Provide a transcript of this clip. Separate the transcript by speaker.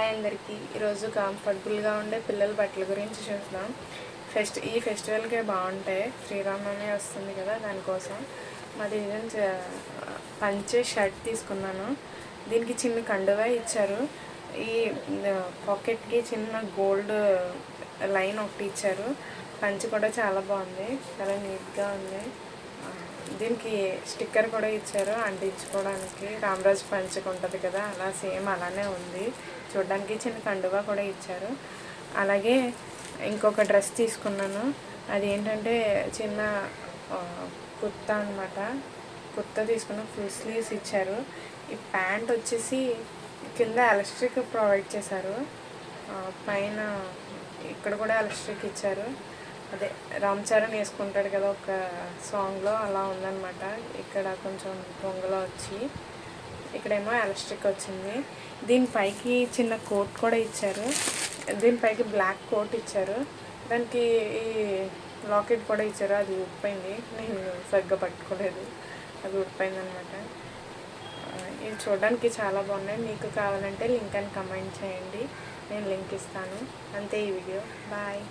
Speaker 1: Hi అందరికీ. ఈరోజు కంఫర్టబుల్గా ఉండే పిల్లల బట్టల గురించి చూద్దాం. ఈ ఫెస్టివల్కే బాగుంటాయి. శ్రీరామనవమి వస్తుంది కదా, దానికోసం మా డిజైన్ పంచే షర్ట్ తీసుకున్నాను. దీనికి చిన్న కండువా ఇచ్చారు. ఈ పాకెట్కి చిన్న గోల్డ్ లైన్ ఒకటి ఇచ్చారు. పంచ కూడా చాలా బాగుంది, చాలా నీట్గా ఉంది. దీనికి స్టిక్కర్ కూడా ఇచ్చారు అంటించుకోవడానికి. రామరాజు పంచకు ఉంటుంది కదా, అలా సేమ్ అలానే ఉంది. చూడడానికి చిన్న కండువా కూడా ఇచ్చారు. అలాగే ఇంకొక డ్రెస్ తీసుకున్నాను. అది ఏంటంటే చిన్న కుర్తా అనమాట. కుర్తా తీసుకున్న ఫుల్ స్లీవ్స్ ఇచ్చారు. ఈ ప్యాంట్ వచ్చేసి కింద ఎలాస్టిక్ ప్రొవైడ్ చేశారు, పైన ఇక్కడ కూడా ఎలాస్టిక్ ఇచ్చారు. అదే రామ్ చరణ్ వేసుకుంటాడు కదా ఒక సాంగ్లో, అలా ఉందన్నమాట. ఇక్కడ కొంచెం పొంగలో వచ్చి ఇక్కడేమో ఎలాస్టిక్ వచ్చింది. దీనిపైకి చిన్న కోట్ కూడా ఇచ్చారు. దీనిపైకి బ్లాక్ కోట్ ఇచ్చారు. దానికి ఈ లాకెట్ కూడా ఇచ్చారు. అది ఊడిపోయింది, నేను సరిగ్గా పట్టుకోలేదు, అది ఊడిపోయింది అనమాట. ఇది చూడడానికి చాలా బాగున్నాయి. మీకు కావాలంటే లింక్ అని కమెంట్ చేయండి, నేను లింక్ ఇస్తాను. అంతే ఈ వీడియో. బాయ్.